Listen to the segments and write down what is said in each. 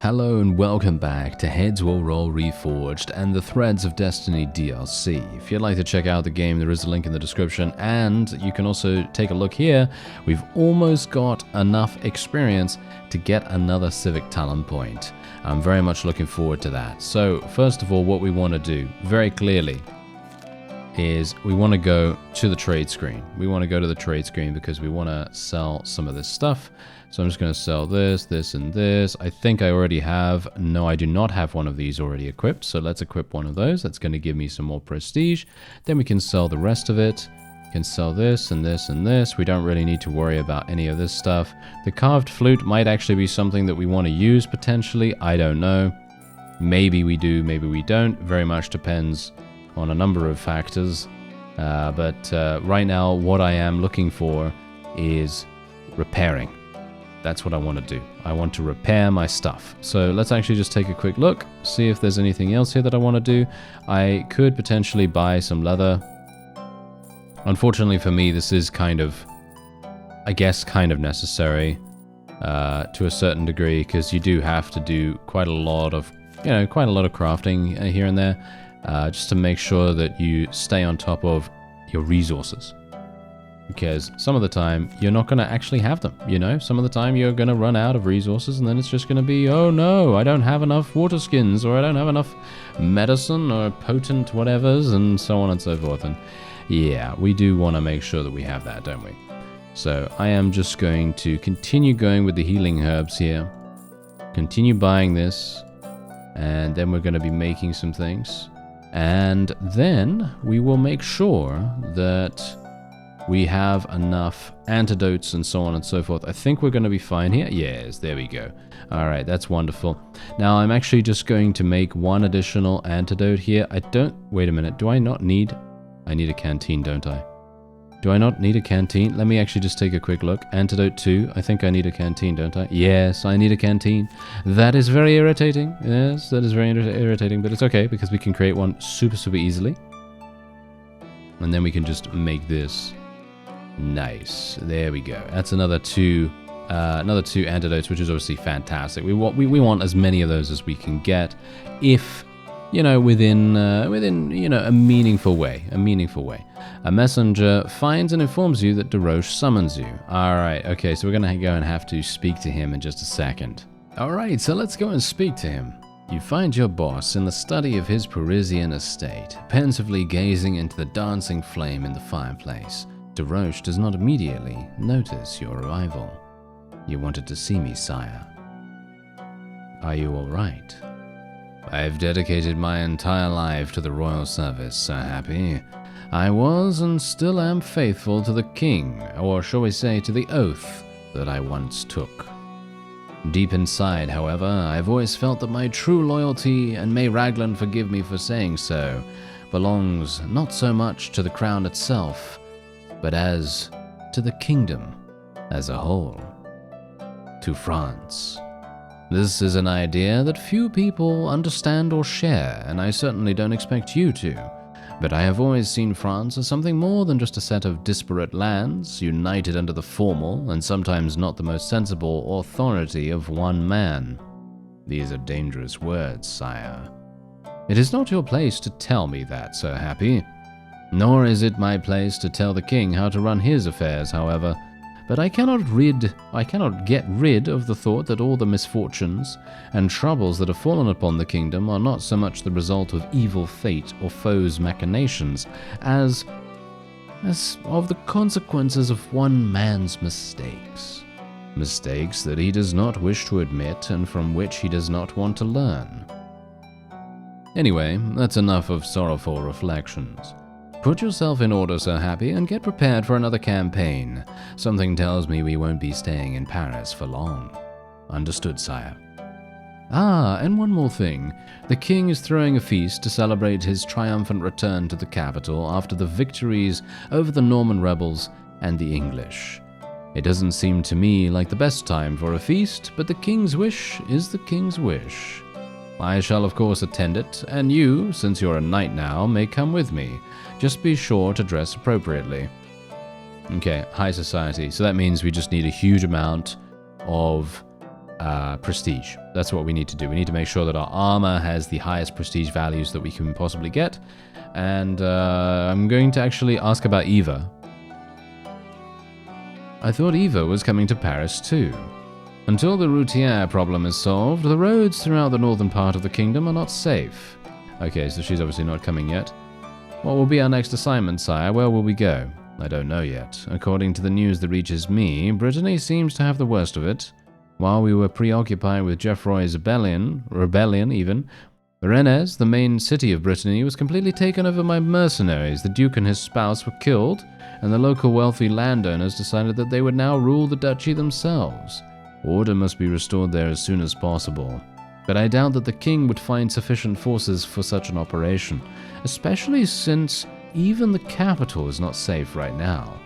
Hello and welcome back to Heads Will Roll Reforged and the Threads of Destiny DLC. If you'd like to check out the game, there is a link in the description, and you can also take a look here. We've almost got enough experience to get another Civic Talent Point. I'm very much looking forward to that. So first of all, what we want to do very clearly is we want to go to the trade screen. We want to go to the trade screen because we want to sell some of this stuff. So I'm just going to sell this, this, and this. I think I already have. No, I do not have one of these already equipped. So let's equip one of those. That's going to give me some more prestige. Then we can sell the rest of it. We can sell this and this and this. We don't really need to worry about any of this stuff. The carved flute might actually be something that we want to use potentially. I don't know. Maybe we do, maybe we don't. Very much depends on a number of factors. But right now, what I am looking for is repairing. That's what I want to do. I want to repair my stuff. So let's actually just take a quick look, see if there's anything else here that I want to do. I could potentially buy some leather. Unfortunately for me, this is kind of, I guess, kind of necessary to a certain degree, because you do have to do quite a lot of, crafting here and there, just to make sure that you stay on top of your resources. Because some of the time, you're not going to actually have them, you know? Some of the time, you're going to run out of resources, and then it's just going to be, oh no, I don't have enough water skins, or I don't have enough medicine, or potent whatevers, and so on and so forth. And yeah, we do want to make sure that we have that, don't we? So I am just going to continue going with the healing herbs here. Continue buying this, and then we're going to be making some things. And then we will make sure that we have enough antidotes and so on and so forth. I think we're going to be fine here. Yes, there we go. All right, that's wonderful. Now, I'm actually just going to make one additional antidote here. Wait a minute. Do I not need... I need a canteen, don't I? Do I not need a canteen? Let me actually just take a quick look. Antidote 2. I think I need a canteen, don't I? Yes, I need a canteen. That is very irritating. Yes, that is very irritating, but it's okay because we can create one super, super easily. And then we can just make this. Nice. There we go. That's another two antidotes, which is obviously fantastic. We want as many of those as we can get, if within a meaningful way. A messenger finds and informs you that Desroches summons you. All right. Okay. So we're gonna go and have to speak to him in just a second. All right. So let's go and speak to him. You find your boss in the study of his Parisian estate, pensively gazing into the dancing flame in the fireplace. Desroches does not immediately notice your arrival. You wanted to see me, sire. Are you all right? I've dedicated my entire life to the royal service, Sir Happy. I was and still am faithful to the king, or shall we say to the oath that I once took. Deep inside, however, I've always felt that my true loyalty, and may Raglan forgive me for saying so, belongs not so much to the crown itself, but as to the kingdom as a whole, to France. This is an idea that few people understand or share, and I certainly don't expect you to, but I have always seen France as something more than just a set of disparate lands, united under the formal, and sometimes not the most sensible, authority of one man. These are dangerous words, sire. It is not your place to tell me that, Sir Happy. Nor is it my place to tell the king how to run his affairs, however. But I cannot get rid of the thought that all the misfortunes and troubles that have fallen upon the kingdom are not so much the result of evil fate or foes' machinations, as of the consequences of one man's mistakes. Mistakes that he does not wish to admit and from which he does not want to learn. Anyway, that's enough of sorrowful reflections. Put yourself in order, Sir Happy, and get prepared for another campaign. Something tells me we won't be staying in Paris for long. Understood, sire. Ah, and one more thing. The king is throwing a feast to celebrate his triumphant return to the capital after the victories over the Norman rebels and the English. It doesn't seem to me like the best time for a feast, but the king's wish is the king's wish. I shall of course attend it, and you, since you're a knight now, may come with me. Just be sure to dress appropriately. Okay, high society. So that means we just need a huge amount of prestige. That's what we need to do. We need to make sure that our armor has the highest prestige values that we can possibly get. And I'm going to actually ask about Eva. I thought Eva was coming to Paris too. Until the routière problem is solved, the roads throughout the northern part of the kingdom are not safe. Okay, so she's obviously not coming yet. What will be our next assignment, sire? Where will we go? I don't know yet. According to the news that reaches me, Brittany seems to have the worst of it. While we were preoccupied with Geoffroy's rebellion even, Rennes, the main city of Brittany, was completely taken over by mercenaries. The Duke and his spouse were killed, and the local wealthy landowners decided that they would now rule the duchy themselves. Order must be restored there as soon as possible. But I doubt that the king would find sufficient forces for such an operation, especially since even the capital is not safe right now.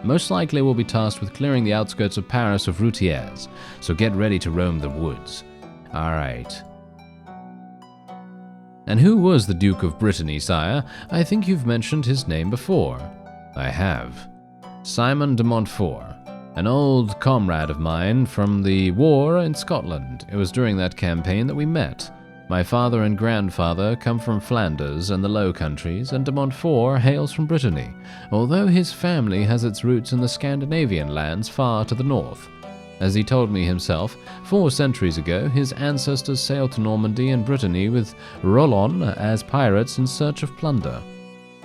Most likely we'll be tasked with clearing the outskirts of Paris of routières, so get ready to roam the woods. Alright. And who was the Duke of Brittany, sire? I think you've mentioned his name before. I have. Simon de Montfort. An old comrade of mine from the war in Scotland. It was during that campaign that we met. My father and grandfather come from Flanders and the Low Countries, and de Montfort hails from Brittany, although his family has its roots in the Scandinavian lands far to the north. As he told me himself, 4 centuries ago, his ancestors sailed to Normandy and Brittany with Rollon as pirates in search of plunder.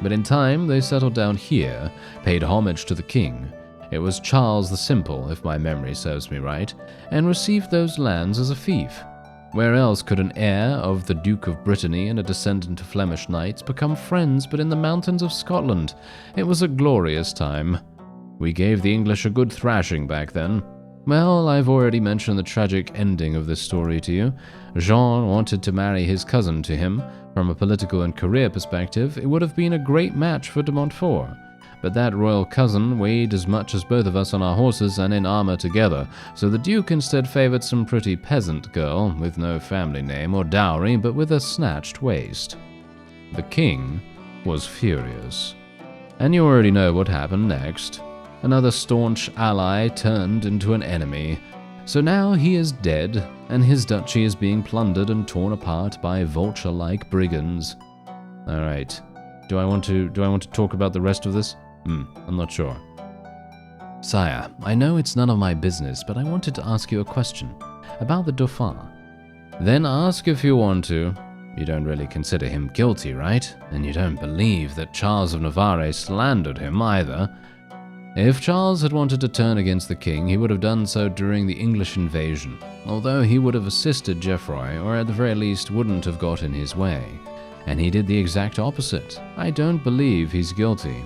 But in time, they settled down here, paid homage to the king. It was Charles the Simple, if my memory serves me right, and received those lands as a fief. Where else could an heir of the Duke of Brittany and a descendant of Flemish knights become friends but in the mountains of Scotland? It was a glorious time. We gave the English a good thrashing back then. Well, I've already mentioned the tragic ending of this story to you. Jean wanted to marry his cousin to him. From a political and career perspective, it would have been a great match for de Montfort. But that royal cousin weighed as much as both of us on our horses and in armor together, so the Duke instead favored some pretty peasant girl with no family name or dowry, but with a snatched waist. The king was furious. And you already know what happened next. Another staunch ally turned into an enemy. So now he is dead, and his duchy is being plundered and torn apart by vulture-like brigands. Alright. Do I want to talk about the rest of this? I'm not sure. Sire, I know it's none of my business, but I wanted to ask you a question about the Dauphin. Then ask if you want to. You don't really consider him guilty, right? And you don't believe that Charles of Navarre slandered him either. If Charles had wanted to turn against the king, he would have done so during the English invasion, although he would have assisted Geoffroy, or at the very least wouldn't have got in his way. And he did the exact opposite. I don't believe he's guilty.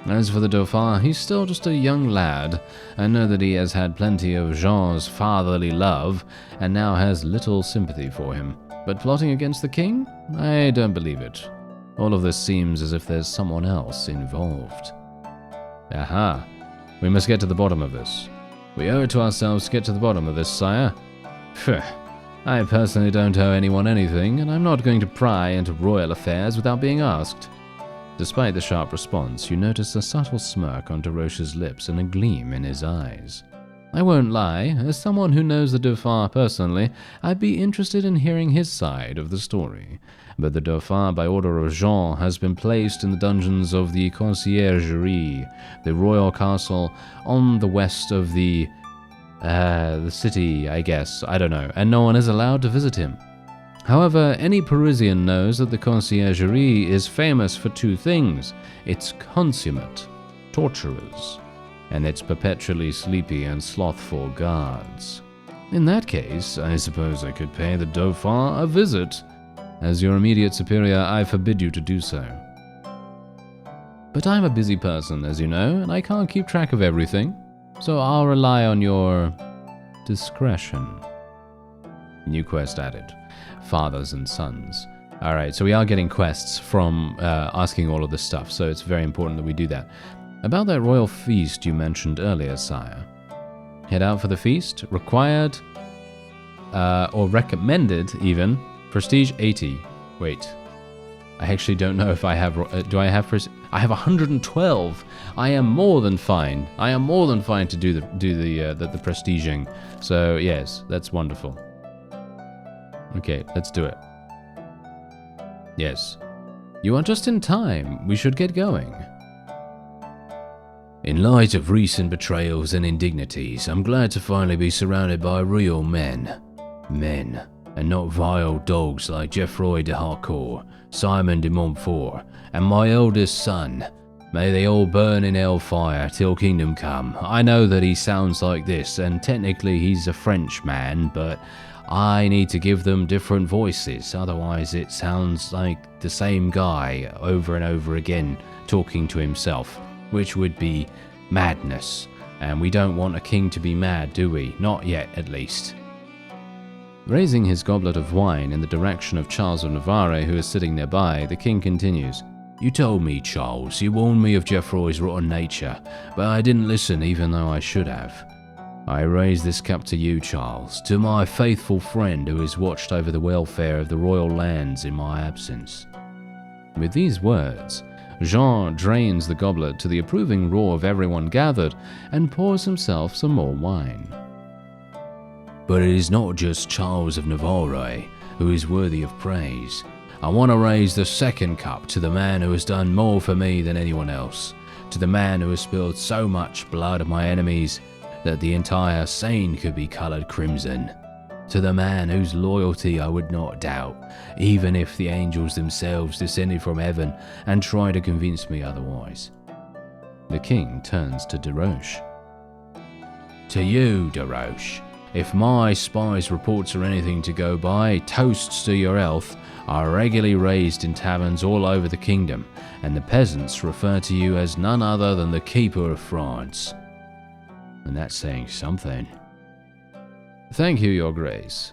As for the Dauphin, he's still just a young lad. I know that he has had plenty of Jean's fatherly love, and now has little sympathy for him. But plotting against the king? I don't believe it. All of this seems as if there's someone else involved. Aha! We must get to the bottom of this. We owe it to ourselves to get to the bottom of this, sire. Phew. I personally don't owe anyone anything, and I'm not going to pry into royal affairs without being asked. Despite the sharp response, you notice a subtle smirk on Desroches' lips and a gleam in his eyes. I won't lie, as someone who knows the Dauphin personally, I'd be interested in hearing his side of the story. But the Dauphin, by order of Jean, has been placed in the dungeons of the Conciergerie, the royal castle on the west of the city, I guess, I don't know, and no one is allowed to visit him. However, any Parisian knows that the Conciergerie is famous for 2 things: its consummate torturers, and its perpetually sleepy and slothful guards. In that case, I suppose I could pay the Dauphin a visit. As your immediate superior, I forbid you to do so. But I'm a busy person, as you know, and I can't keep track of everything, so I'll rely on your discretion. New quest added. Fathers and sons. Alright, so we are getting quests from asking all of this stuff, so it's very important that we do that. About that royal feast you mentioned earlier, sire. Head out for the feast. Required, or recommended even, prestige 80. Wait. I actually don't know if I have... do I have prestige? I have 112. I am more than fine. I am more than fine to do the prestiging. So yes, that's wonderful. Okay, let's do it. Yes. You are just in time. We should get going. In light of recent betrayals and indignities, I'm glad to finally be surrounded by real men. Men, and not vile dogs like Geoffroy de Harcourt, Simon de Montfort, and my eldest son. May they all burn in hellfire till kingdom come. I know that he sounds like this, and technically he's a French man, but I need to give them different voices, otherwise it sounds like the same guy over and over again talking to himself, which would be madness. And we don't want a king to be mad, do we? Not yet, at least. Raising his goblet of wine in the direction of Charles of Navarre, who is sitting nearby, the king continues, You told me, Charles, you warned me of Geoffroy's rotten nature, but I didn't listen even though I should have. I raise this cup to you, Charles, to my faithful friend who has watched over the welfare of the royal lands in my absence. With these words, Jean drains the goblet to the approving roar of everyone gathered and pours himself some more wine. But it is not just Charles of Navarre who is worthy of praise. I want to raise the second cup to the man who has done more for me than anyone else, to the man who has spilled so much blood of my enemies that the entire Seine could be coloured crimson, to the man whose loyalty I would not doubt, even if the angels themselves descended from heaven and tried to convince me otherwise. The king turns to Desroches. To you, Desroches, if my spies' reports are anything to go by, toasts to your health are regularly raised in taverns all over the kingdom, and the peasants refer to you as none other than the Keeper of France. And that's saying something. Thank you, Your Grace.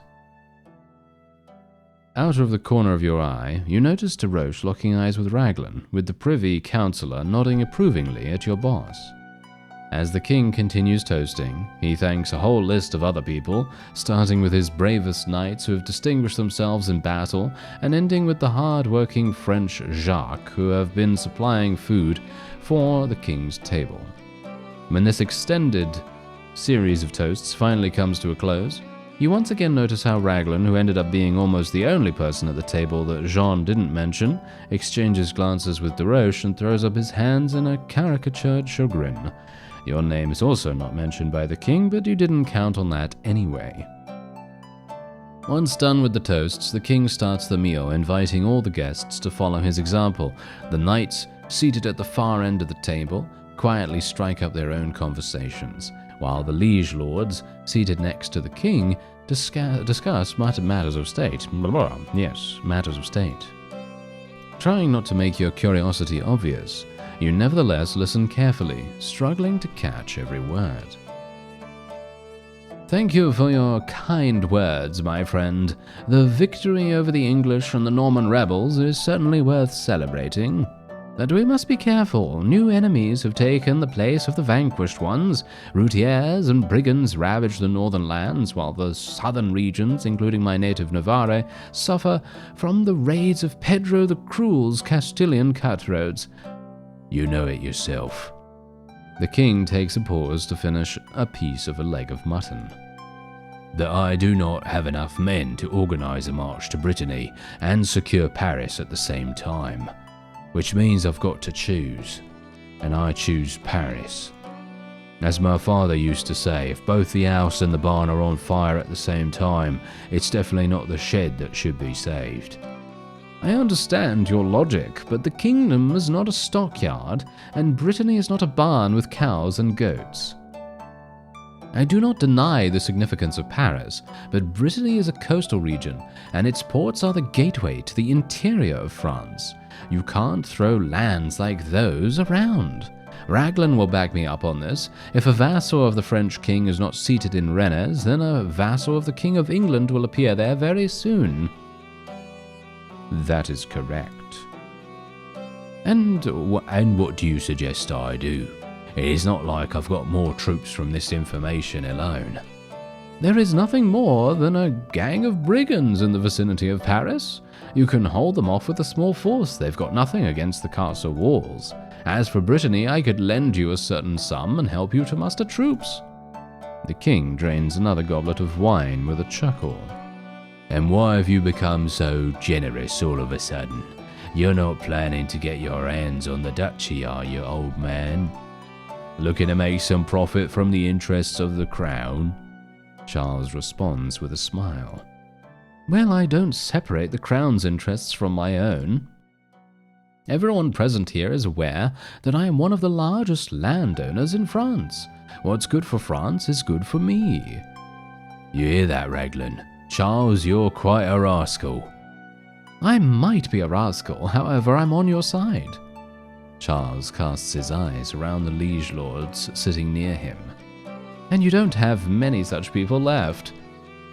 Out of the corner of your eye, you notice Desroches locking eyes with Raglan, with the Privy Councillor nodding approvingly at your boss. As the king continues toasting, he thanks a whole list of other people, starting with his bravest knights who have distinguished themselves in battle, and ending with the hard-working French Jacques who have been supplying food for the king's table. When this extended series of toasts finally comes to a close, you once again notice how Raglan, who ended up being almost the only person at the table that Jean didn't mention, exchanges glances with Desroches and throws up his hands in a caricatured chagrin. Your name is also not mentioned by the king, but you didn't count on that anyway. Once done with the toasts, the king starts the meal, inviting all the guests to follow his example. The knights, seated at the far end of the table, quietly strike up their own conversations, while the liege lords, seated next to the king, discuss matters of state. Yes, matters of state. Trying not to make your curiosity obvious, you nevertheless listen carefully, struggling to catch every word. Thank you for your kind words, my friend. The victory over the English and the Norman rebels is certainly worth celebrating. But we must be careful. New enemies have taken the place of the vanquished ones. Routiers and brigands ravage the northern lands, while the southern regions, including my native Navarre, suffer from the raids of Pedro the Cruel's Castilian cutthroats. You know it yourself. The king takes a pause to finish a piece of a leg of mutton. That I do not have enough men to organize a march to Brittany and secure Paris at the same time. Which means I've got to choose, and I choose Paris. As my father used to say, if both the house and the barn are on fire at the same time, it's definitely not the shed that should be saved. I understand your logic, but the kingdom is not a stockyard, and Brittany is not a barn with cows and goats. I do not deny the significance of Paris, but Brittany is a coastal region, and its ports are the gateway to the interior of France. You can't throw lands like those around. Raglan will back me up on this. If a vassal of the French king is not seated in Rennes, then a vassal of the King of England will appear there very soon. That is correct. And what do you suggest I do? It is not like I've got more troops from this information alone. There is nothing more than a gang of brigands in the vicinity of Paris. You can hold them off with a small force. They've got nothing against the castle walls. As for Brittany, I could lend you a certain sum and help you to muster troops. The king drains another goblet of wine with a chuckle. And why have you become so generous all of a sudden? You're not planning to get your hands on the duchy, are you, old man? Looking to make some profit from the interests of the crown? Charles responds with a smile. Well, I don't separate the crown's interests from my own. Everyone present here is aware that I am one of the largest landowners in France. What's good for France is good for me. You hear that, Raglan? Charles, you're quite a rascal. I might be a rascal, however, I'm on your side. Charles casts his eyes around the liege lords sitting near him. And you don't have many such people left.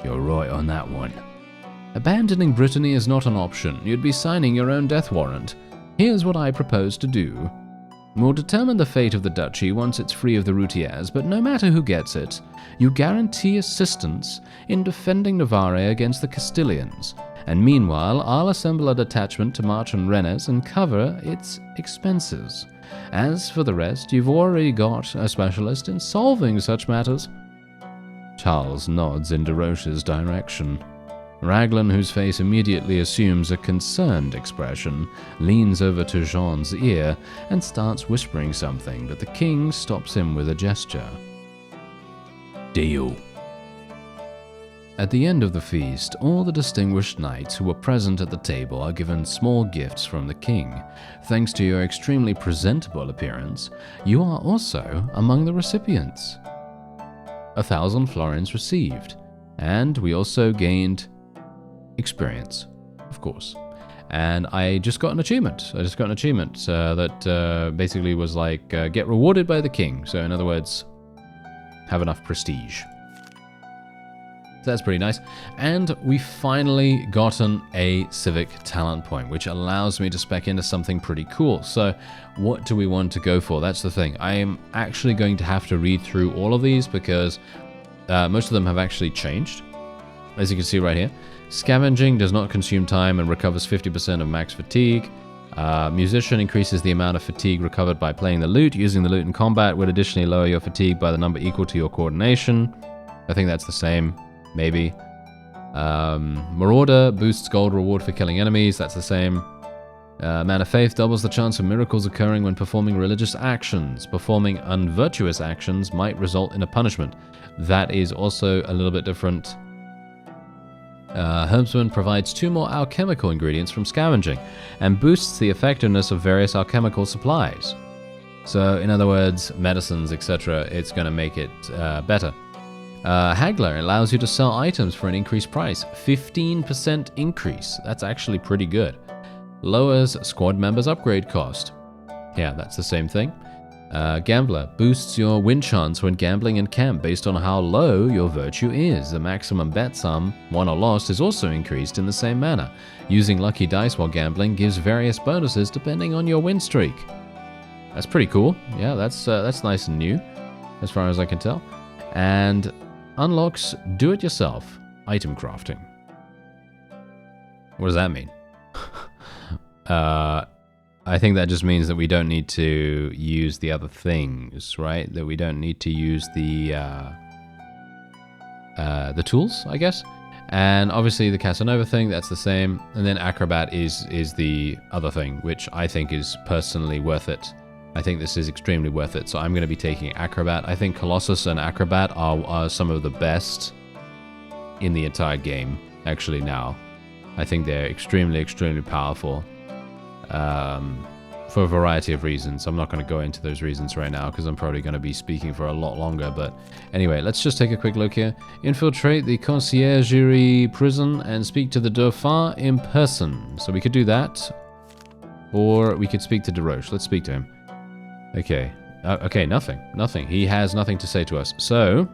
You're right on that one. Abandoning Brittany is not an option. You'd be signing your own death warrant. Here's what I propose to do. We'll determine the fate of the duchy once it's free of the routiers, but no matter who gets it, you guarantee assistance in defending Navarre against the Castilians, and meanwhile I'll assemble a detachment to march on Rennes and cover its expenses. As for the rest, you've already got a specialist in solving such matters. Charles nods in Desroches' direction. Raglan, whose face immediately assumes a concerned expression, leans over to Jean's ear and starts whispering something, but the king stops him with a gesture. Deal. At the end of the feast, all the distinguished knights who were present at the table are given small gifts from the king. Thanks to your extremely presentable appearance, you are also among the recipients. 1,000 florins received, and we also gained experience, of course. And I just got an achievement. That basically was like, get rewarded by the king. So in other words, have enough prestige. So that's pretty nice. And we finally gotten a civic talent point, which allows me to spec into something pretty cool. So what do we want to go for? That's the thing. I am actually going to have to read through all of these because most of them have actually changed. As you can see right here. Scavenging does not consume time and recovers 50% of max fatigue. Musician increases the amount of fatigue recovered by playing the lute. Using the lute in combat would additionally lower your fatigue by the number equal to your coordination. I think that's the same, maybe. Marauder boosts gold reward for killing enemies. That's the same. Man of Faith doubles the chance of miracles occurring when performing religious actions. Performing unvirtuous actions might result in a punishment. That is also a little bit different. Herbsman provides 2 more alchemical ingredients from scavenging and boosts the effectiveness of various alchemical supplies. So, in other words, medicines, etc., it's going to make it better. Haggler allows you to sell items for an increased price. 15% increase. That's actually pretty good. Lowers squad members' upgrade cost. Yeah, that's the same thing. Gambler boosts your win chance when gambling in camp based on how low your virtue is. The maximum bet sum, won or lost, is also increased in the same manner. Using lucky dice while gambling gives various bonuses depending on your win streak. That's pretty cool. Yeah, that's nice and new, as far as I can tell. And unlocks do-it-yourself item crafting. What does that mean? I think that just means that we don't need to use the other things, right? That we don't need to use the tools, I guess. And obviously the Casanova thing, that's the same. And then Acrobat is the other thing, which I think is personally worth it. I think this is extremely worth it. So I'm going to be taking Acrobat. I think Colossus and Acrobat are some of the best in the entire game, actually now. I think they're extremely, extremely powerful. For a variety of reasons. I'm not going to go into those reasons right now because I'm probably going to be speaking for a lot longer. But anyway, let's just take a quick look here. Infiltrate the conciergerie prison and speak to the Dauphin in person. So we could do that. Or we could speak to Desroches. Let's speak to him. Okay. Okay, nothing. He has nothing to say to us. So,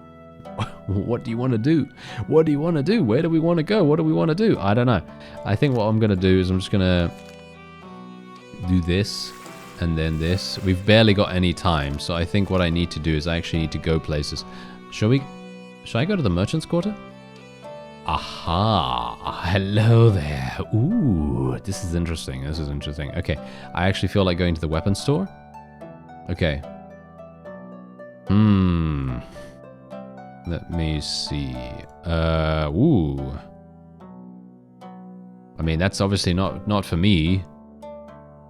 what do you want to do? What do you want to do? Where do we want to go? What do we want to do? I don't know. I think what I'm going to do is I'm just going to do this and then this. We've barely got any time, so I think what I need to do is I actually need to go places. Should I go to the merchant's quarter? Aha, hello there. Ooh, this is interesting. Okay, I actually feel like going to the weapons store. Okay. Let me see. Ooh. I mean, that's obviously not for me,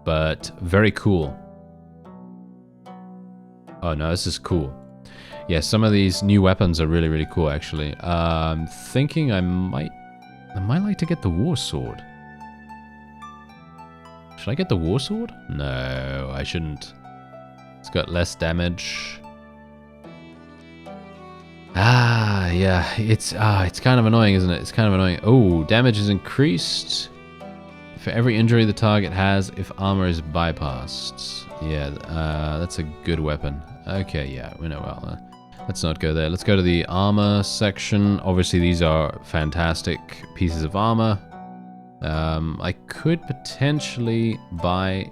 but very cool. Oh no, this is cool. Yeah, some of these new weapons are really, really cool, actually. I'm thinking I might like to get the war sword. Should I get the war sword? No, I shouldn't. It's got less damage. Ah, yeah, it's kind of annoying, isn't it? It's kind of annoying. Oh, damage is increased for every injury the target has if armor is bypassed. Yeah, that's a good weapon. Okay, yeah, we know well. Let's not go there. Let's go to the armor section. Obviously, these are fantastic pieces of armor. I could potentially buy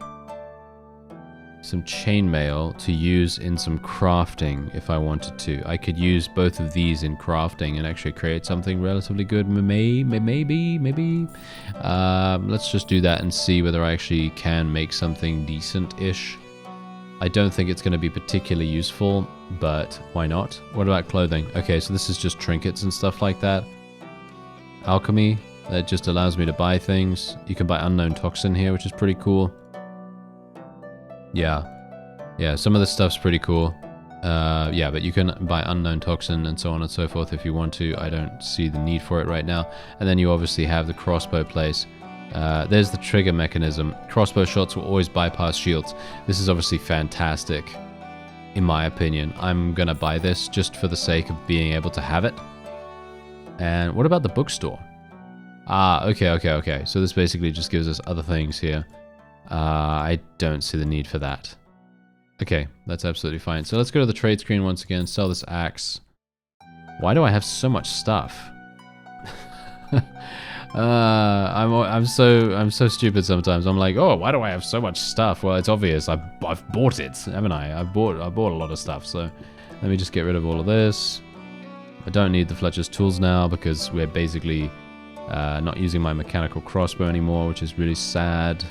some chainmail to use in some crafting if I wanted to. I could use both of these in crafting and actually create something relatively good. Maybe. Let's just do that and see whether I actually can make something decent-ish. I don't think it's going to be particularly useful, but why not? What about clothing? Okay, so this is just trinkets and stuff like that. Alchemy, that just allows me to buy things. You can buy unknown toxin here, which is pretty cool. Yeah, some of this stuff's pretty cool. Yeah, but you can buy unknown toxin and so on and so forth if you want to. I don't see the need for it right now. And then you obviously have the crossbow place. There's the trigger mechanism. Crossbow shots will always bypass shields. This is obviously fantastic, in my opinion. I'm gonna buy this just for the sake of being able to have it. And what about the bookstore? Ah, okay. So this basically just gives us other things here. I don't see the need for that. Okay, that's absolutely fine. So let's go to the trade screen once again, sell this axe. Why do I have so much stuff? I'm so stupid sometimes. I'm like, oh, why do I have so much stuff? Well, it's obvious. I've bought it, haven't I? I bought a lot of stuff. So let me just get rid of all of this. I don't need the Fletcher's tools now because we're basically not using my mechanical crossbow anymore, which is really sad.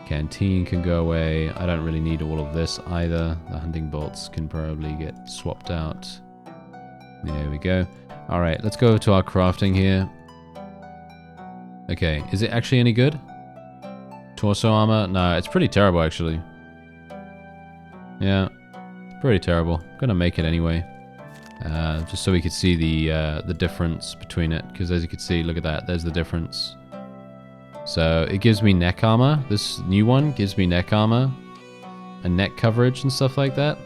Canteen can go away. I don't really need all of this either. The hunting bolts can probably get swapped out. There we go. All right, let's go to our crafting here. Okay, is it actually any good? Torso armor? No, it's pretty terrible actually. Yeah, pretty terrible. I'm gonna make it anyway. Just so we could see the difference between it, because as you can see, look at that, there's the difference. So it gives me neck armor. This new one gives me neck armor and neck coverage and stuff like that.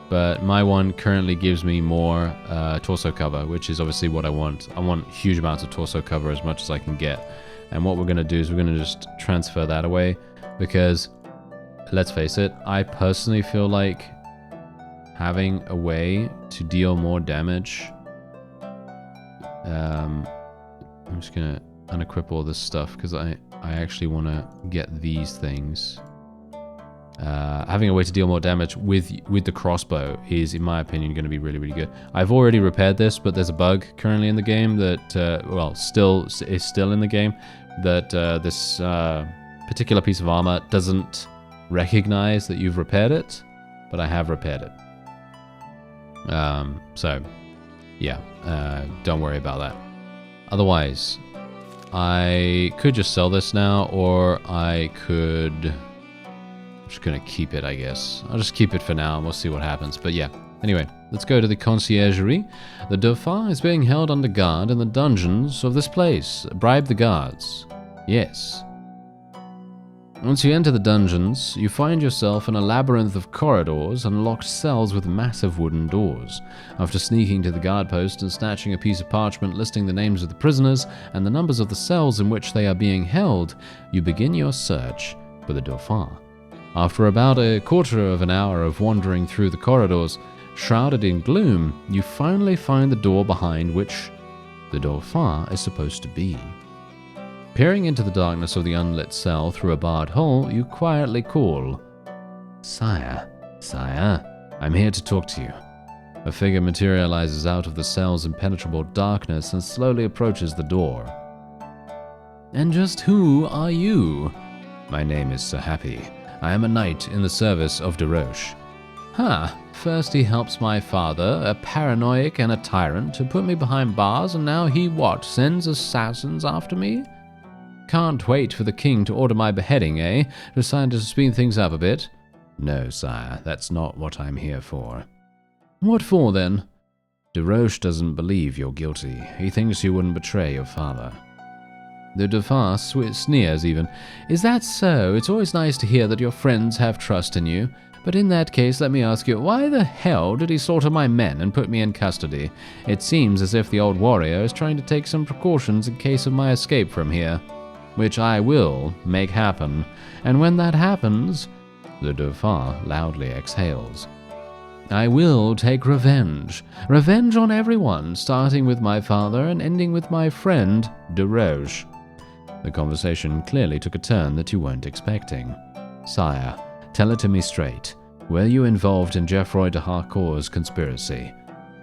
But my one currently gives me more torso cover, which is obviously what I want. I want huge amounts of torso cover, as much as I can get. And what we're going to do is we're going to just transfer that away, because let's face it, I personally feel like having a way to deal more damage. I'm just going to unequip all this stuff because I actually want to get these things. Having a way to deal more damage with the crossbow is, in my opinion, going to be really, really good. I've already repaired this, but there's a bug currently in the game that, well, is still in the game, that this particular piece of armor doesn't recognize that you've repaired it, but I have repaired it. So, yeah, don't worry about that. Otherwise, I could just sell this now, or I could... I'm just gonna keep it, I guess. I'll just keep it for now and we'll see what happens. But yeah, anyway, let's go to the conciergerie. The Dauphin is being held under guard in the dungeons of this place. Bribe the guards. Yes. Once you enter the dungeons, you find yourself in a labyrinth of corridors and locked cells with massive wooden doors. After sneaking to the guard post and snatching a piece of parchment listing the names of the prisoners and the numbers of the cells in which they are being held, you begin your search for the Dauphin. After about a quarter of an hour of wandering through the corridors, shrouded in gloom, you finally find the door behind which the Dauphin is supposed to be. Peering into the darkness of the unlit cell through a barred hole, you quietly call, "Sire, sire, I'm here to talk to you." A figure materializes out of the cell's impenetrable darkness and slowly approaches the door. "And just who are you?" "My name is Sir Happy. I am a knight in the service of Desroches. Huh. First he helps my father, a paranoiac and a tyrant, to put me behind bars, and now he what, sends assassins after me? Can't wait for the king to order my beheading, eh? Decided to speed things up a bit? No, sire, that's not what I'm here for. What for, then? Desroches doesn't believe you're guilty. He thinks you wouldn't betray your father. The Dauphin sneers even. Is that so? It's always nice to hear that your friends have trust in you. But in that case, let me ask you, why the hell did he slaughter my men and put me in custody? It seems as if the old warrior is trying to take some precautions in case of my escape from here. Which I will make happen. And when that happens, the Dauphin loudly exhales. I will take revenge. Revenge on everyone, starting with my father and ending with my friend, Desroches. The conversation clearly took a turn that you weren't expecting. Sire, tell it to me straight. Were you involved in Geoffroy de Harcourt's conspiracy?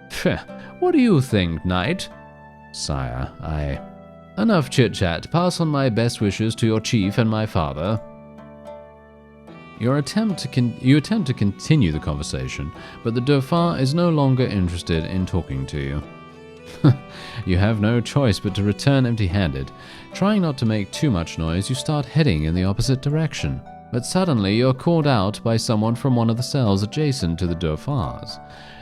Pfft, what do you think, knight? Sire, Enough chit-chat. Pass on my best wishes to your chief and my father. You attempt to continue the conversation, but the Dauphin is no longer interested in talking to you. You have no choice but to return empty-handed. Trying not to make too much noise, you start heading in the opposite direction. But suddenly you're called out by someone from one of the cells adjacent to the Dauphin's.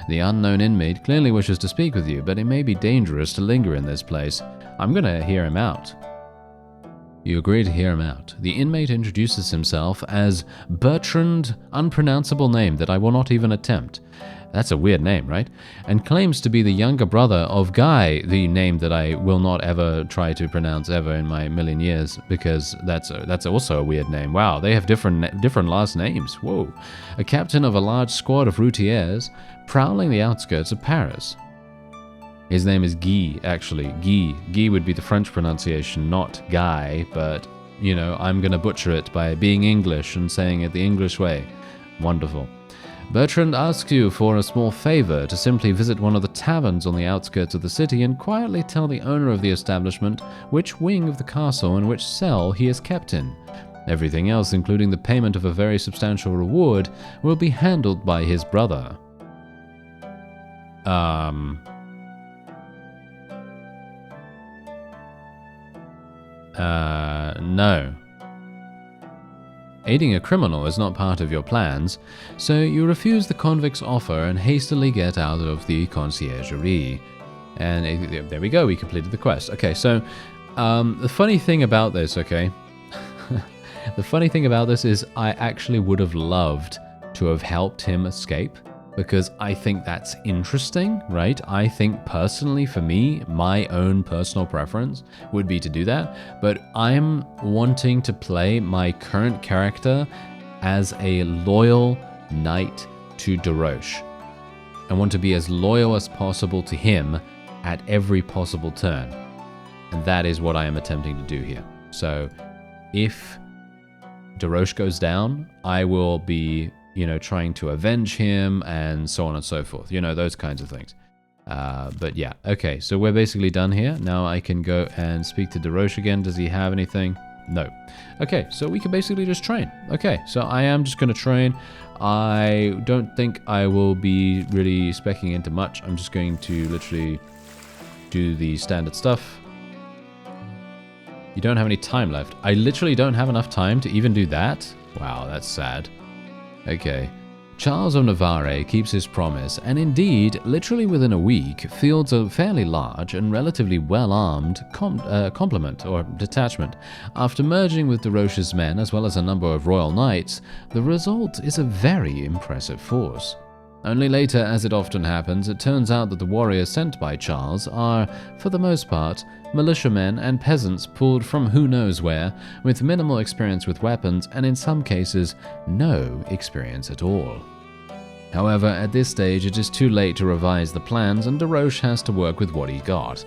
The unknown inmate clearly wishes to speak with you, but it may be dangerous to linger in this place. I'm gonna hear him out. You agree to hear him out. The inmate introduces himself as Bertrand, unpronounceable name that I will not even attempt. That's a weird name, right? And claims to be the younger brother of Guy, the name that I will not ever try to pronounce ever in my million years, because that's also a weird name. Wow, they have different last names. Whoa. A captain of a large squad of routiers prowling the outskirts of Paris. His name is Guy, actually. Guy. Guy would be the French pronunciation, not Guy, but, you know, I'm going to butcher it by being English and saying it the English way. Wonderful. Bertrand asks you for a small favor to simply visit one of the taverns on the outskirts of the city and quietly tell the owner of the establishment which wing of the castle and which cell he is kept in. Everything else, including the payment of a very substantial reward, will be handled by his brother. No. Aiding a criminal is not part of your plans, so you refuse the convict's offer and hastily get out of the conciergerie. And there we go, we completed the quest. Okay, so the funny thing about this, okay, the funny thing about this is I actually would have loved to have helped him escape, because I think that's interesting, right? I think personally, for me, my own personal preference would be to do that, but I'm wanting to play my current character as a loyal knight to Desroches. I want to be as loyal as possible to him at every possible turn, and that is what I am attempting to do here. So if Desroches goes down, I will be, you know, trying to avenge him and so on and so forth, you know, those kinds of things. But yeah, okay, so we're basically done here. Now I can go and speak to Desroches again. Does he have anything? No. Okay, so we can basically just train. Okay, so I am just going to train. I don't think I will be really speccing into much. I'm just going to literally do the standard stuff. You don't have any time left. I literally don't have enough time to even do that? Wow, that's sad. Okay. Charles of Navarre keeps his promise, and indeed, literally within a week, fields a fairly large and relatively well-armed complement, or detachment. After merging with Desroches' men, as well as a number of royal knights, the result is a very impressive force. Only later, as it often happens, it turns out that the warriors sent by Charles are, for the most part, militiamen and peasants pulled from who knows where, with minimal experience with weapons and in some cases, no experience at all. However, at this stage it is too late to revise the plans and Desroches has to work with what he got.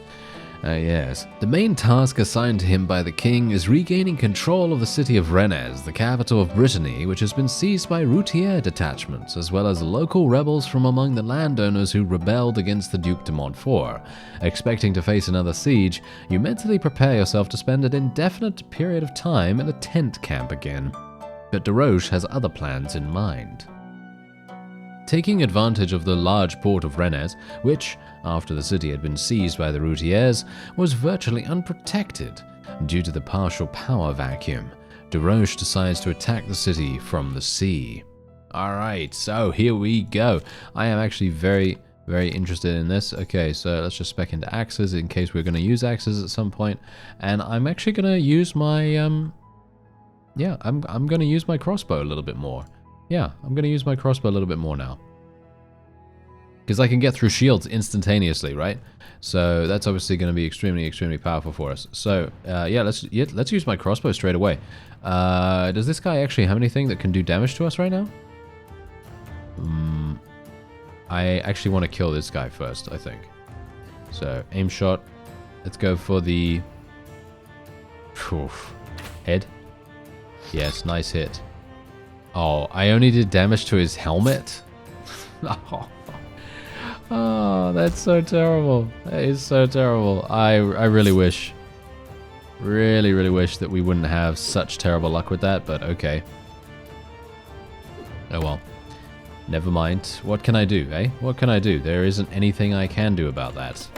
Yes. The main task assigned to him by the king is regaining control of the city of Rennes, the capital of Brittany, which has been seized by routier detachments, as well as local rebels from among the landowners who rebelled against the Duc de Montfort. Expecting to face another siege, you mentally prepare yourself to spend an indefinite period of time in a tent camp again. But Desroches has other plans in mind. Taking advantage of the large port of Rennes, which, after the city had been seized by the Routiers, was virtually unprotected due to the partial power vacuum, Desroches decides to attack the city from the sea. Alright, so here we go. I am actually very interested in this. Okay, so let's just spec into axes in case we're going to use axes at some point. And I'm actually going to use my, yeah, I'm going to use my crossbow a little bit more. Yeah, I'm going to use my crossbow a little bit more now. Because I can get through shields instantaneously, right? So that's obviously going to be extremely powerful for us. So, yeah, let's use my crossbow straight away. Does this guy actually have anything that can do damage to us right now? I actually want to kill this guy first, I think. So, aim shot. Let's go for the... head. Yes, nice hit. Oh, I only did damage to his helmet? Oh, that's so terrible. That is so terrible. I really wish... Really wish that we wouldn't have such terrible luck with that, but okay. Oh well. Never mind. What can I do, eh? What can I do? There isn't anything I can do about that.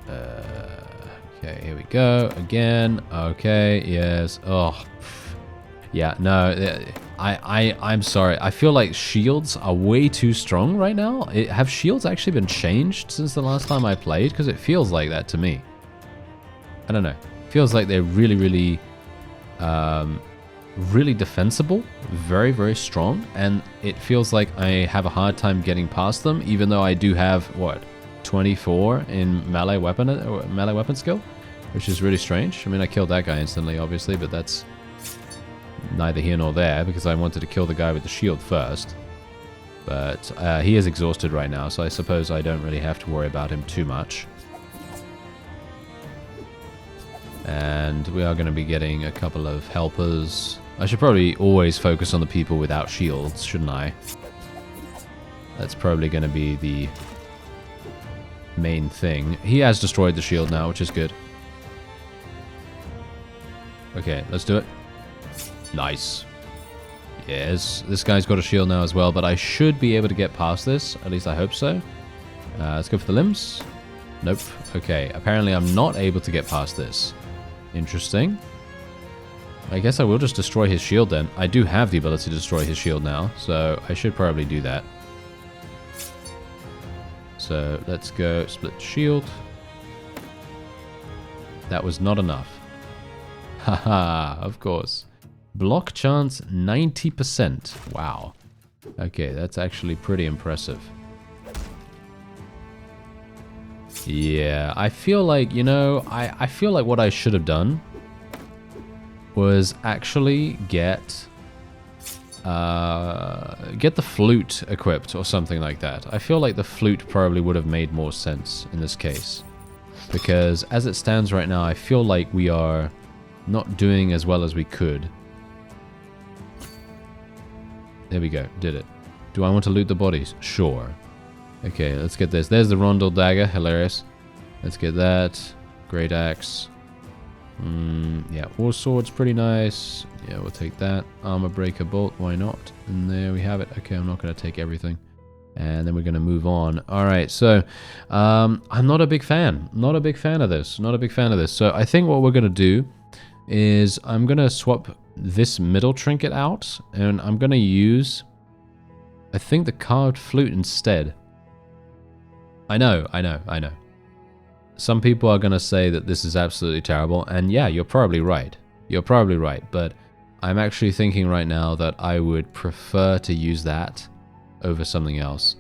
Okay, here we go. Again. Okay, yes. Oh. Yeah, no. I'm sorry. I feel like shields are way too strong right now. Have shields actually been changed since the last time I played? Because it feels like that to me. I don't know. It feels like they're really defensible, very strong, and it feels like I have a hard time getting past them, even though I do have what, 24 in melee weapon skill, which is really strange. I mean, I killed that guy instantly, obviously, but that's neither here nor there because I wanted to kill the guy with the shield first. But he is exhausted right now, so I suppose I don't really have to worry about him too much. And we are going to be getting a couple of helpers. I should probably always focus on the people without shields, shouldn't I? That's probably going to be the main thing. He has destroyed the shield now, which is good. Okay, let's do it. Nice. Yes, this guy's got a shield now as well, but I should be able to get past this. At least I hope so. Let's go for the limbs. Nope. Okay, apparently I'm not able to get past this. Interesting. I guess I will just destroy his shield then. I do have the ability to destroy his shield now, so I should probably do that. So let's go split shield. That was not enough. Haha, of course. Block chance 90%. Wow. Okay, that's actually pretty impressive. Yeah, I feel like, you know, I feel like what I should have done was actually get the flute equipped or something like that. I feel like the flute probably would have made more sense in this case. Because as it stands right now, I feel like we are not doing as well as we could. There we go, did it. Do I want to loot the bodies? Sure. Okay, let's get this. There's the Rondel dagger, hilarious. Let's get that. Great axe. Yeah, war sword's pretty nice. Yeah, we'll take that. Armor breaker bolt, why not? And there we have it. Okay, I'm not going to take everything. And then we're going to move on. Alright, so I'm not a big fan. Not a big fan of this. Not a big fan of this. So I think what we're going to do is I'm going to swap this middle trinket out. And I'm going to use, I think, the carved flute instead. I know. Some people are going to say that this is absolutely terrible. And yeah, you're probably right. You're probably right. But I'm actually thinking right now that I would prefer to use that over something else.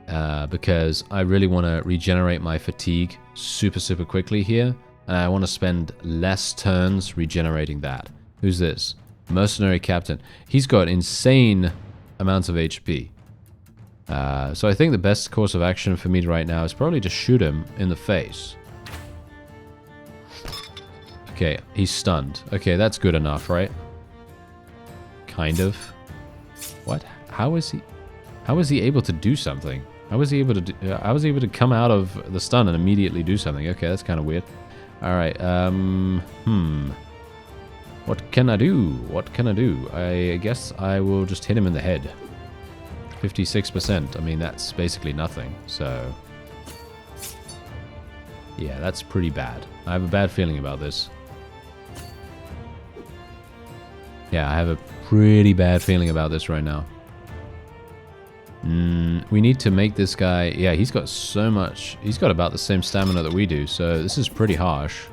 Because I really want to regenerate my fatigue super quickly here. And I want to spend less turns regenerating that. Who's this? Mercenary Captain. He's got insane amounts of HP. So I think the best course of action for me right now is probably to shoot him in the face. Okay, he's stunned. Okay, that's good enough, right? Kind of. What? How is he able to do something? How was he able to come out of the stun and immediately do something? Okay, that's kind of weird. All right. What can I do? What can I do? I guess I will just hit him in the head. 56%. I mean, that's basically nothing. So, yeah, that's pretty bad. I have a bad feeling about this. Yeah, I have a pretty bad feeling about this right now. We need to make this guy... Yeah, he's got so much... He's got about the same stamina that we do, so this is pretty harsh.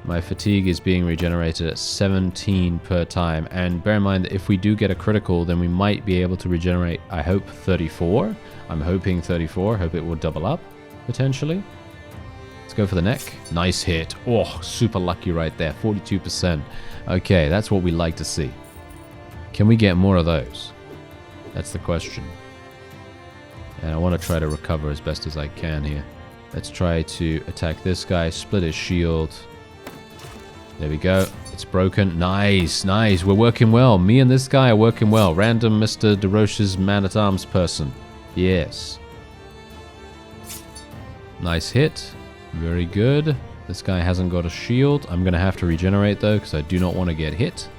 My fatigue is being regenerated at 17 per time, and bear in mind that if we do get a critical, then we might be able to regenerate, I hope, 34. I'm hoping 34. Hope it will double up, potentially. Let's go for the neck. Nice hit. Oh, super lucky right there. 42%. Okay, that's what we like to see. Can we get more of those? That's the question. And I want to try to recover as best as I can here. Let's try to attack this guy, split his shield. There we go. It's broken. Nice, nice. We're working well. Me and this guy are working well. Random Mr. DeRoche's man-at-arms person. Yes. Nice hit. Very good. This guy hasn't got a shield. I'm going to have to regenerate, though, because I do not want to get hit.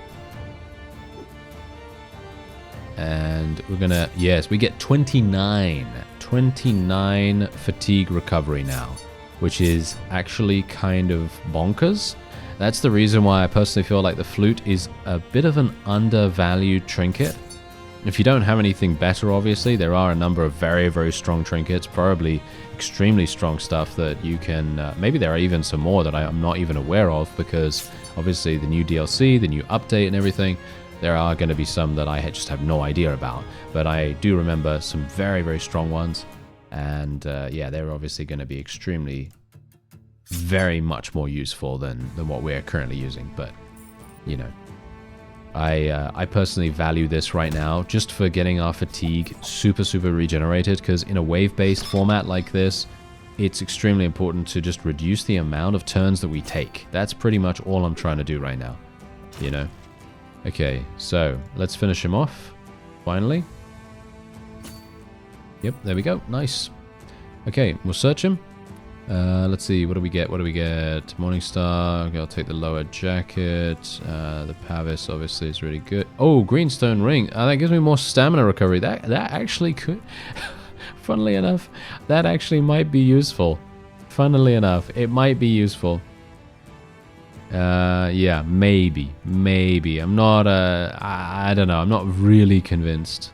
And we're going to... Yes, we get 29. 29 fatigue recovery now, which is actually kind of bonkers. That's the reason why I personally feel like the flute is a bit of an undervalued trinket. If you don't have anything better, obviously, there are a number of very, very strong trinkets, probably extremely strong stuff that you can... maybe there are even some more that I'm not even aware of, because obviously the new DLC, the new update and everything, there are going to be some that I just have no idea about. But I do remember some very, very strong ones. And yeah, they're obviously going to be extremely... very much more useful than what we're currently using, but you know, I personally value this right now just for getting our fatigue super regenerated, because in a wave-based format like this, it's extremely important to just reduce the amount of turns that we take. That's pretty much all I'm trying to do right now, you know. Okay, so let's finish him off finally. Yep, there we go. Nice. Okay, we'll search him. Let's see, what do we get? What do we get? Morningstar. Okay, I'll take the lower jacket. The Pavis obviously is really good. Oh, Greenstone Ring. That gives me more stamina recovery. That actually could... Funnily enough, that actually might be useful. Funnily enough, it might be useful. Yeah, maybe. I'm not, I don't know. I'm not really convinced.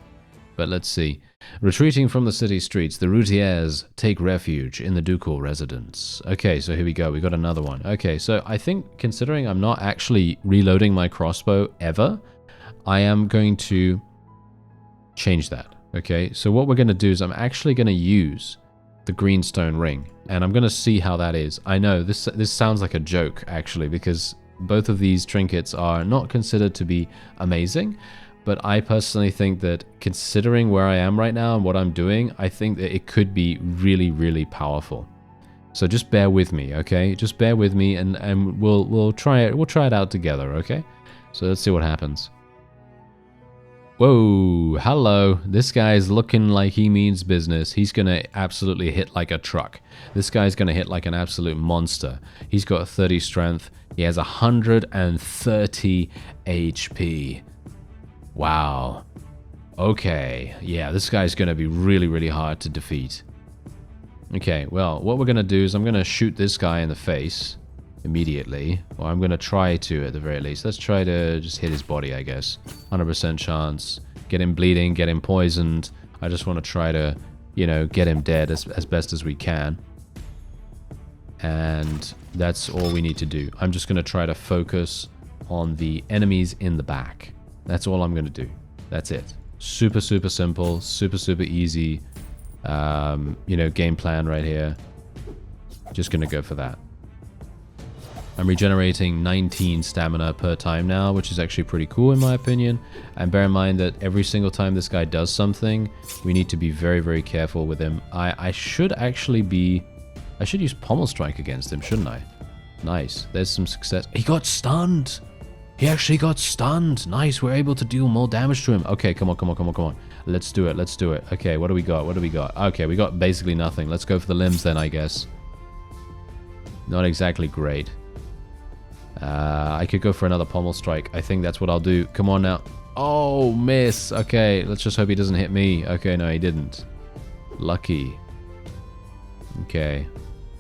But let's see. Retreating from the city streets, the routiers take refuge in the ducal residence. Okay, so here we go. We got another one. Okay, so I think considering I'm not actually reloading my crossbow ever, I am going to change that. Okay, so what we're going to do is I'm actually going to use the greenstone ring, and I'm going to see how that is. I know this sounds like a joke, actually, because both of these trinkets are not considered to be amazing. But I personally think that considering where I am right now and what I'm doing, I think that it could be really powerful. So just bear with me, okay? Just bear with me, and we'll try it. We'll try it out together, okay? So let's see what happens. Whoa, hello. This guy's looking like he means business. He's gonna absolutely hit like a truck. This guy's gonna hit like an absolute monster. He's got 30 strength. He has 130 HP. Wow. Okay. Yeah, this guy's going to be really hard to defeat. Okay, well, what we're going to do is I'm going to shoot this guy in the face immediately. Or I'm going to try to, at the very least. Let's try to just hit his body, I guess. 100% chance. Get him bleeding, get him poisoned. I just want to try to, you know, get him dead as best as we can. And that's all we need to do. I'm just going to try to focus on the enemies in the back. That's all I'm going to do. That's it. Super simple. Super easy. You know, game plan right here. Just going to go for that. I'm regenerating 19 stamina per time now, which is actually pretty cool in my opinion. And bear in mind that every single time this guy does something, we need to be very careful with him. I should actually be... I should use Pommel Strike against him, shouldn't I? Nice. There's some success. He got stunned! He actually got stunned. Nice, we're able to deal more damage to him. Okay, come on. Let's do it. Okay, what do we got? Okay, we got basically nothing. Let's go for the limbs then, I guess. Not exactly great. I could go for another pommel strike. I think that's what I'll do. Come on now. Oh, miss. Okay, let's just hope he doesn't hit me. Okay, no, he didn't. Lucky. Okay.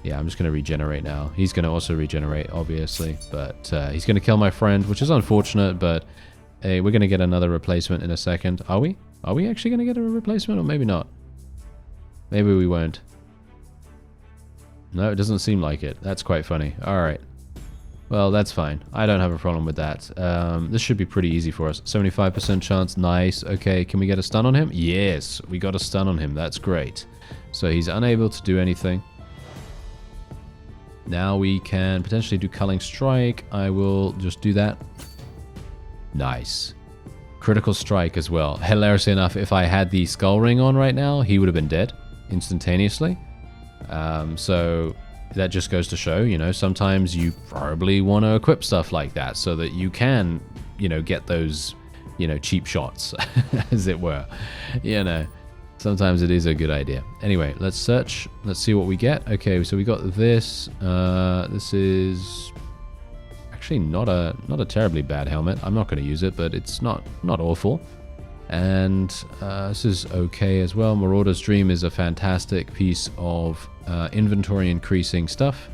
Yeah, I'm just going to regenerate now. He's going to also regenerate, obviously. But he's going to kill my friend, which is unfortunate, but hey, we're going to get another replacement in a second. Are we? Are we actually going to get a replacement, or maybe not? Maybe we won't. No, it doesn't seem like it. That's quite funny. Alright. Well, that's fine. I don't have a problem with that. This should be pretty easy for us. 75% chance. Nice. Okay, can we get a stun on him? Yes, we got a stun on him. That's great. So he's unable to do anything. Now we can potentially do Culling Strike. I will just do that. Nice. Critical Strike as well. Hilariously enough, if I had the Skull Ring on right now, he would have been dead instantaneously. So that just goes to show, you know, sometimes you probably want to equip stuff like that so that you can, you know, get those, you know, cheap shots, as it were. You know, sometimes it is a good idea. Anyway, let's search. Let's see what we get. Okay, so we got this. This is actually not a terribly bad helmet. I'm not going to use it, but it's not awful. And this is okay as well. Marauder's Dream is a fantastic piece of inventory increasing stuff.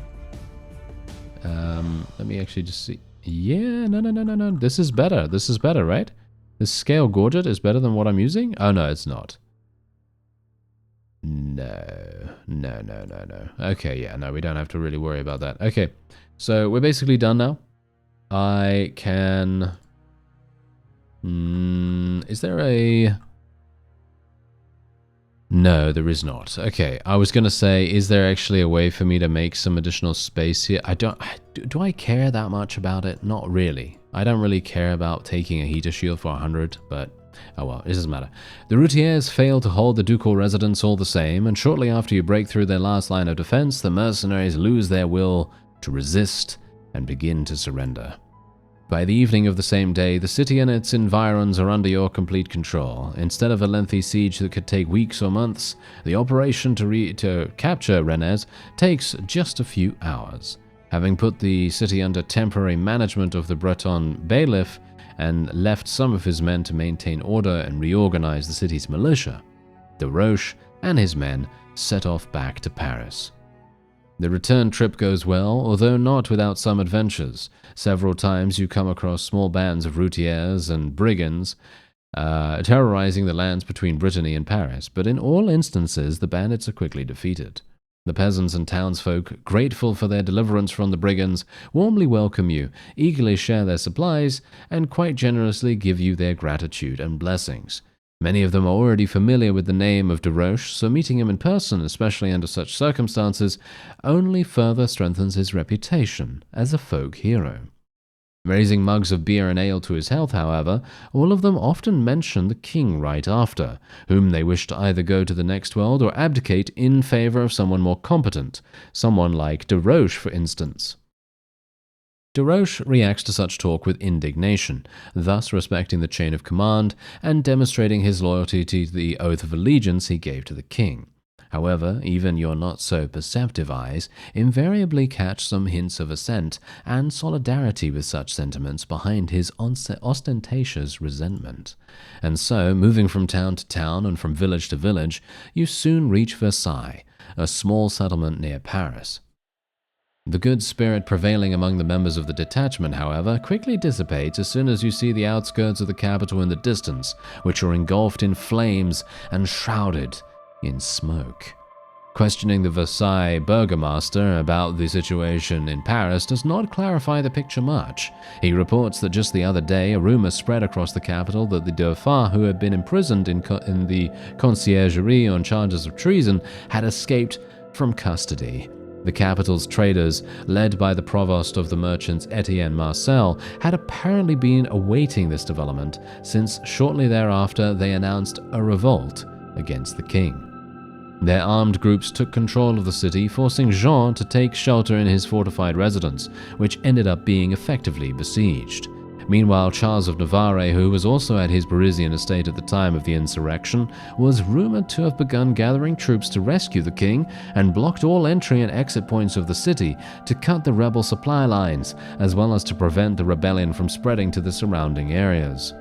Let me actually just see. Yeah, no. This is better. This is better, right? This Scale Gorget is better than what I'm using? Oh, no, it's not. No. Okay, yeah, no, we don't have to really worry about that. Okay, so we're basically done now. I can... is there a... No, there is not. Okay, I was going to say, is there actually a way for me to make some additional space here? Do I care that much about it? Not really. I don't really care about taking a heater shield for 100, but oh well, it doesn't matter. The Routiers fail to hold the ducal residence all the same, and shortly after you break through their last line of defense, the mercenaries lose their will to resist and begin to surrender. By the evening of the same day, the city and its environs are under your complete control. Instead of a lengthy siege that could take weeks or months, the operation to capture Rennes takes just a few hours. Having put the city under temporary management of the Breton bailiff and left some of his men to maintain order and reorganize the city's militia, de Roche and his men set off back to Paris. The return trip goes well, although not without some adventures. Several times you come across small bands of routiers and brigands terrorizing the lands between Brittany and Paris, but in all instances the bandits are quickly defeated. The peasants and townsfolk, grateful for their deliverance from the brigands, warmly welcome you, eagerly share their supplies, and quite generously give you their gratitude and blessings. Many of them are already familiar with the name of de Roche, so meeting him in person, especially under such circumstances, only further strengthens his reputation as a folk hero. Raising mugs of beer and ale to his health, however, all of them often mention the king right after, whom they wish to either go to the next world or abdicate in favor of someone more competent, someone like de Roche, for instance. De Roche reacts to such talk with indignation, thus respecting the chain of command and demonstrating his loyalty to the oath of allegiance he gave to the king. However, even your not-so-perceptive eyes invariably catch some hints of assent and solidarity with such sentiments behind his ostentatious resentment. And so, moving from town to town and from village to village, you soon reach Versailles, a small settlement near Paris. The good spirit prevailing among the members of the detachment, however, quickly dissipates as soon as you see the outskirts of the capital in the distance, which are engulfed in flames and shrouded in smoke. Questioning the Versailles burgomaster about the situation in Paris does not clarify the picture much. He reports that just the other day a rumor spread across the capital that the Dauphin, who had been imprisoned in the conciergerie on charges of treason, had escaped from custody. The capital's traders, led by the provost of the merchants Etienne Marcel, had apparently been awaiting this development, since shortly thereafter they announced a revolt against the king. Their armed groups took control of the city, forcing Jean to take shelter in his fortified residence, which ended up being effectively besieged. Meanwhile, Charles of Navarre, who was also at his Parisian estate at the time of the insurrection, was rumored to have begun gathering troops to rescue the king and blocked all entry and exit points of the city to cut the rebel supply lines, as well as to prevent the rebellion from spreading to the surrounding areas.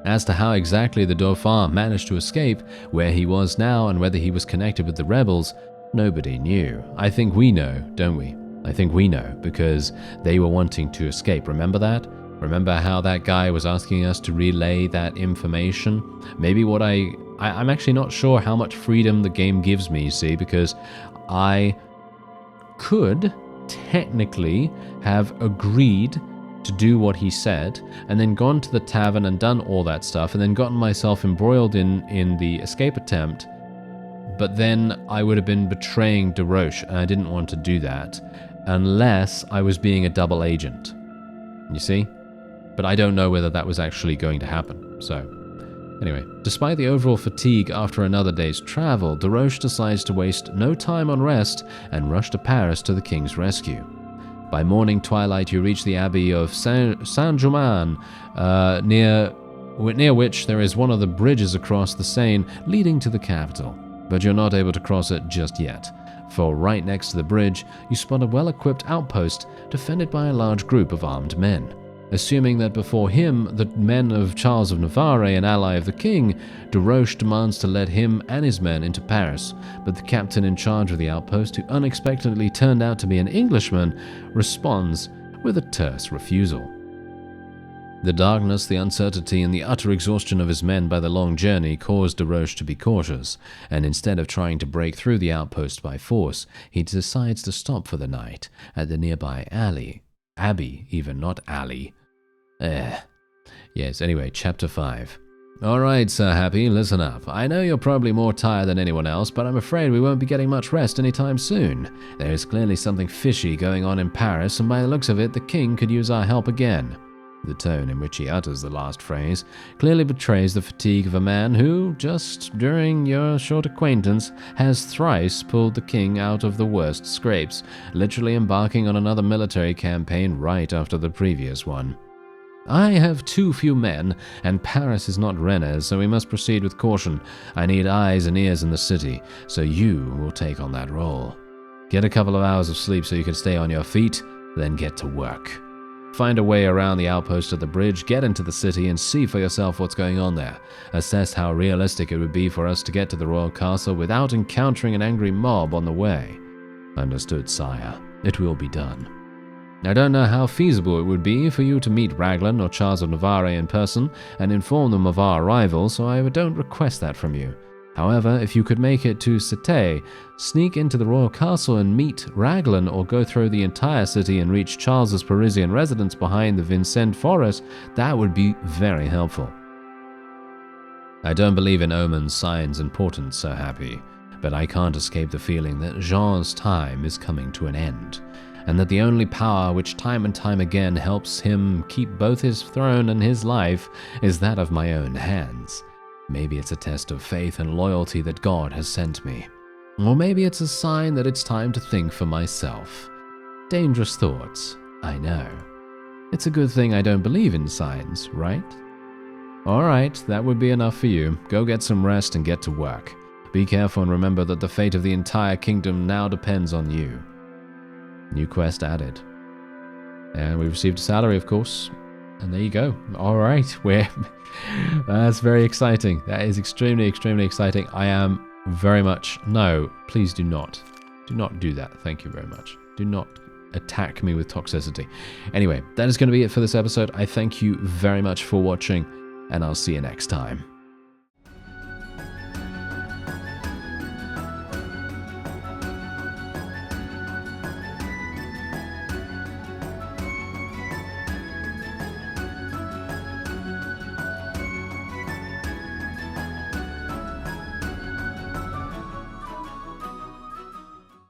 As to how exactly the Dauphin managed to escape, where he was now, and whether he was connected with the rebels, nobody knew. I think we know, don't we? I think we know, because they were wanting to escape. Remember that? Remember how that guy was asking us to relay that information? Maybe what I'm actually not sure how much freedom the game gives me, you see, because I could technically have agreed to do what he said, and then gone to the tavern and done all that stuff, and then gotten myself embroiled in the escape attempt, but then I would have been betraying Desroches, and I didn't want to do that, unless I was being a double agent. You see? But I don't know whether that was actually going to happen, so... Anyway, despite the overall fatigue after another day's travel, Desroches decides to waste no time on rest and rush to Paris to the king's rescue. By morning twilight, you reach the Abbey of Saint-Germain, near which there is one of the bridges across the Seine leading to the capital. But you're not able to cross it just yet, for right next to the bridge, you spot a well-equipped outpost defended by a large group of armed men. Assuming that before him, the men of Charles of Navarre, an ally of the king, Desroches demands to let him and his men into Paris, but the captain in charge of the outpost, who unexpectedly turned out to be an Englishman, responds with a terse refusal. The darkness, the uncertainty, and the utter exhaustion of his men by the long journey caused Desroches to be cautious, and instead of trying to break through the outpost by force, he decides to stop for the night at the nearby Abbey, even, not alley. Yes, anyway, Chapter 5. Alright, Sir Happy, listen up. I know you're probably more tired than anyone else, but I'm afraid we won't be getting much rest anytime soon. There is clearly something fishy going on in Paris, and by the looks of it, the king could use our help again. The tone in which he utters the last phrase clearly betrays the fatigue of a man who, just during your short acquaintance, has thrice pulled the king out of the worst scrapes, literally embarking on another military campaign right after the previous one. I have too few men, and Paris is not Rennes, so we must proceed with caution. I need eyes and ears in the city, so you will take on that role. Get a couple of hours of sleep so you can stay on your feet, then get to work. Find a way around the outpost at the bridge, get into the city, and see for yourself what's going on there. Assess how realistic it would be for us to get to the royal castle without encountering an angry mob on the way. Understood, sire. It will be done. I don't know how feasible it would be for you to meet Raglan or Charles of Navarre in person and inform them of our arrival, so I don't request that from you. However, if you could make it to Cité, sneak into the royal castle and meet Raglan, or go through the entire city and reach Charles's Parisian residence behind the Vincennes forest, that would be very helpful. I don't believe in omens, signs, and portents, Sir Happy, but I can't escape the feeling that Jean's time is coming to an end, and that the only power which time and time again helps him keep both his throne and his life is that of my own hands. Maybe it's a test of faith and loyalty that God has sent me. Or maybe it's a sign that it's time to think for myself. Dangerous thoughts, I know. It's a good thing I don't believe in signs, right? Alright, that would be enough for you. Go get some rest and get to work. Be careful and remember that the fate of the entire kingdom now depends on you. New quest added. And we received a salary, of course. And there you go. Alright, that's very exciting. That is extremely, extremely exciting. I am very much... No, please do not. Do not do that. Thank you very much. Do not attack me with toxicity. Anyway, that is going to be it for this episode. I thank you very much for watching, and I'll see you next time.